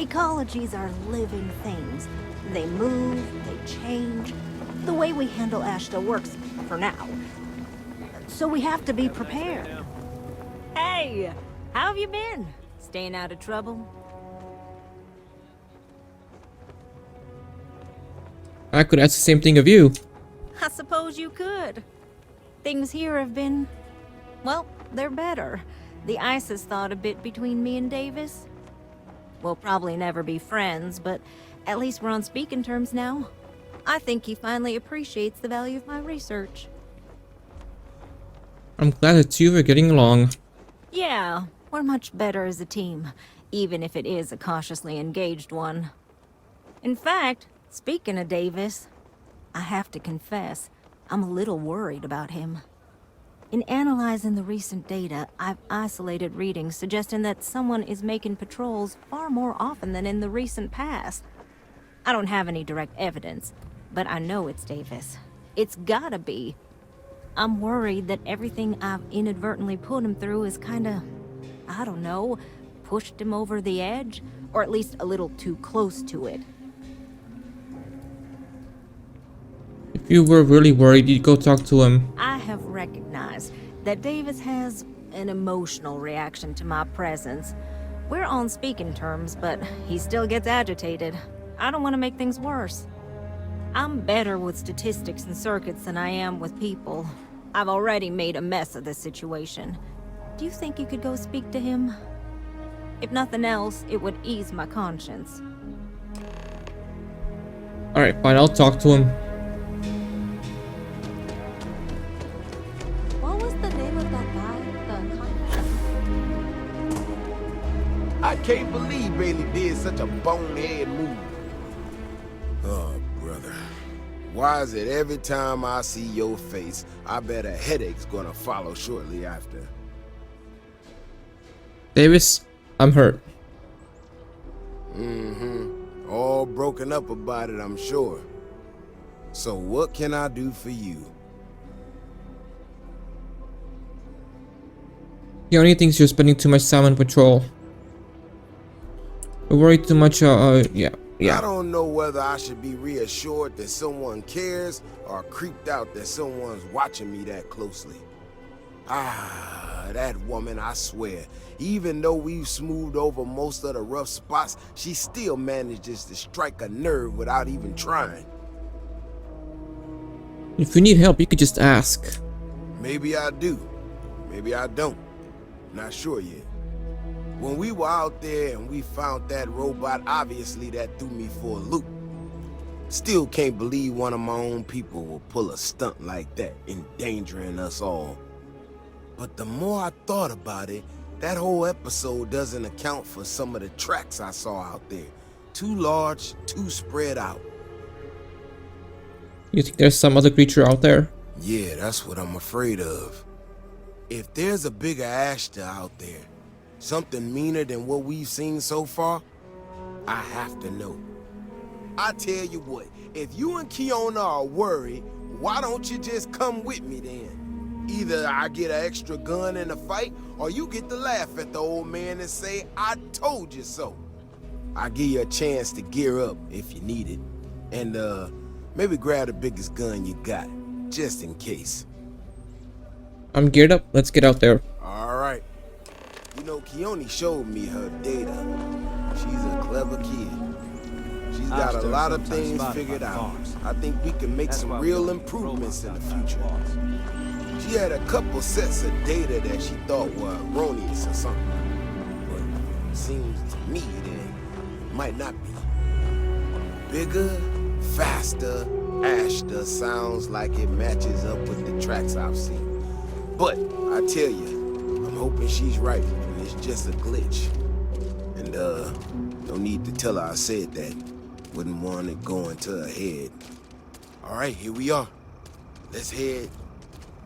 Ecologies are living things. They move, they change. The way we handle ash still works, for now. So we have to be prepared. Hey, how have you been? Staying out of trouble? I could ask the same thing of you. I suppose you could. Things here have been... well, they're better. The ice has thawed a bit between me and Davis. We'll probably never be friends, but at least we're on speaking terms now. I think he finally appreciates the value of my research. I'm glad the two are getting along. Yeah, we're much better as a team, even if it is a cautiously engaged one. In fact, speaking of Davis, I have to confess, I'm a little worried about him. In analyzing the recent data, I've isolated readings suggesting that someone is making patrols far more often than in the recent past. I don't have any direct evidence, but I know it's Davis. It's gotta be. I'm worried that everything I've inadvertently put him through is kinda, I don't know, pushed him over the edge, or at least a little too close to it. If you were really worried, you'd go talk to him. I have recognized that Davis has an emotional reaction to my presence. We're on speaking terms, but he still gets agitated. I don't want to make things worse. I'm better with statistics and circuits than I am with people. I've already made a mess of this situation. Do you think you could go speak to him? If nothing else, it would ease my conscience. Alright, fine, I'll talk to him. What was the name of that guy? The contract? I can't believe Bailey did such a bonehead move. Oh, brother. Why is it every time I see your face, I bet a headache's gonna follow shortly after? Davis, I'm hurt. Mm-hmm. All broken up about it, I'm sure. So what can I do for you? He only thinks you're spending too much time on patrol. You worry too much, yeah. I don't know whether I should be reassured that someone cares or creeped out that someone's watching me that closely. Ah, that woman, I swear. Even though we've smoothed over most of the rough spots, she still manages to strike a nerve without even trying. If you need help, you could just ask. Maybe I do. Maybe I don't. Not sure yet. When we were out there and we found that robot, obviously that threw me for a loop. Still can't believe one of my own people will pull a stunt like that, endangering us all. But the more I thought about it, that whole episode doesn't account for some of the tracks I saw out there. Too large, too spread out. You think there's some other creature out there? Yeah, that's what I'm afraid of. If there's a bigger Ashta out there, something meaner than what we've seen so far, I have to know. I tell you what, if you and Kiona are worried, why don't you just come with me then? Either I get an extra gun in the fight, or you get to laugh at the old man and say, I told you so. I'll give you a chance to gear up if you need it. And maybe grab the biggest gun you got, just in case. I'm geared up. Let's get out there. All right. You know, Keone showed me her data. She's a clever kid. She's got a lot of things figured out. I think we can make some real improvements in the future. She had a couple sets of data that she thought were erroneous or something. But it seems to me that it might not be. Bigger, faster, Ashta sounds like it matches up with the tracks I've seen. But I tell you, I'm hoping she's right and it's just a glitch. And no need to tell her I said that. Wouldn't want it going to her head. All right, here we are. Let's head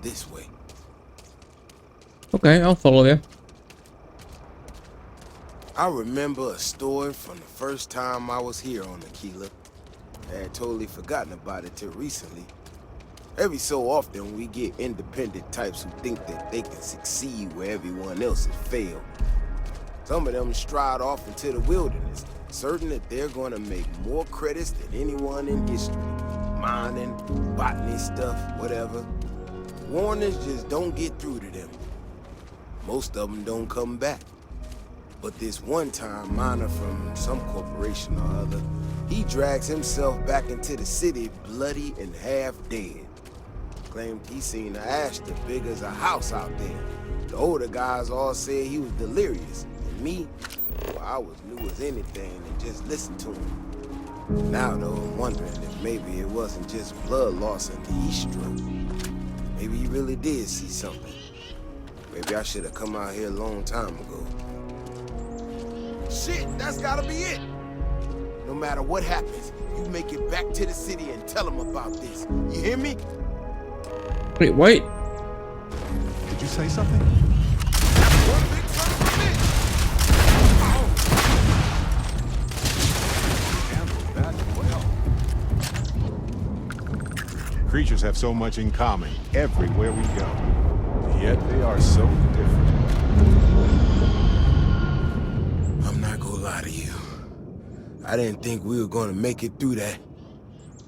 this way. Okay, I'll follow you. I remember a story from the first time I was here on Aquila. I had totally forgotten about it till recently. Every so often, we get independent types who think that they can succeed where everyone else has failed. Some of them stride off into the wilderness, certain that they're gonna make more credits than anyone in history. Mining, botany stuff, whatever. Warnings just don't get through to them. Most of them don't come back. But this one-time miner from some corporation or other, he drags himself back into the city bloody and half dead. Claimed he seen an ash as big as a house out there. The older guys all said he was delirious. And me, well, I was new as anything and just listened to him. Now though, I'm wondering if maybe it wasn't just blood loss and the heat stroke. Maybe he really did see something. Maybe I should have come out here a long time ago. Shit, that's gotta be it. No matter what happens, you make it back to the city and tell them about this. You hear me? Wait, what? Did you say something? One big son of a bitch. Handled that well. Creatures have so much in common everywhere we go. Yet they are so different. I'm not gonna lie to you. I didn't think we were gonna make it through that.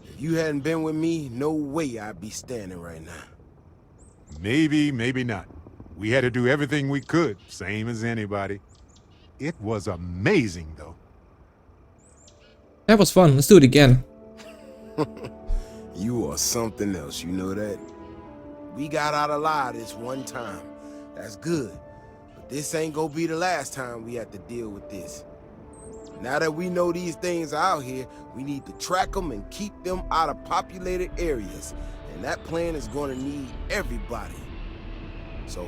If you hadn't been with me, no way I'd be standing right now. Maybe, maybe not. We had to do everything we could, same as anybody. It was amazing, though. That was fun. Let's do it again. You are something else, you know that? We got out alive this one time. That's good. But this ain't gonna be the last time we have to deal with this. Now that we know these things are out here, we need to track them and keep them out of populated areas. And that plan is gonna need everybody. So,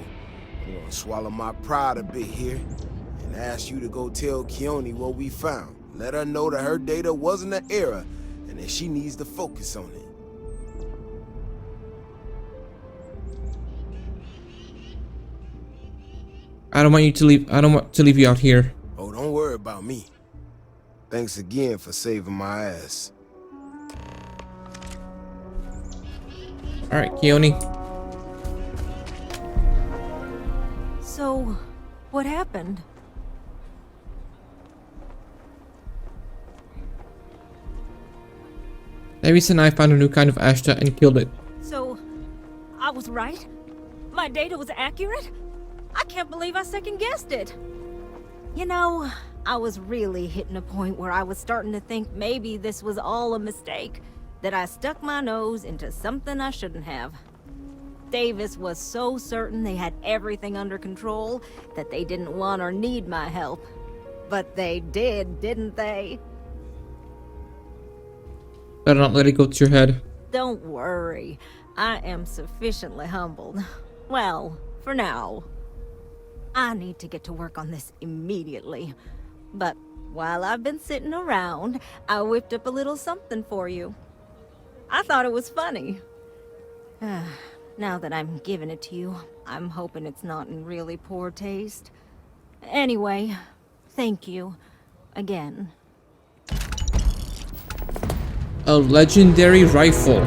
I'm gonna swallow my pride a bit here and ask you to go tell Keone what we found. Let her know that her data wasn't an error and that she needs to focus on it. I don't want you to leave. I don't want to leave you out here. Oh, don't worry about me. Thanks again for saving my ass. All right, Keone. So, what happened? Davis and I found a new kind of ashta and killed it. So, I was right? My data was accurate? I can't believe I second-guessed it. You know, I was really hitting a point where I was starting to think maybe this was all a mistake. That I stuck my nose into something I shouldn't have. Davis was so certain they had everything under control that they didn't want or need my help. But they did, didn't they? Better not let it go to your head. Don't worry. I am sufficiently humbled. Well, for now. I need to get to work on this immediately. But while I've been sitting around, I whipped up a little something for you. I thought it was funny. Now that I'm giving it to you, I'm hoping it's not in really poor taste. Anyway, thank you. Again. A legendary rifle.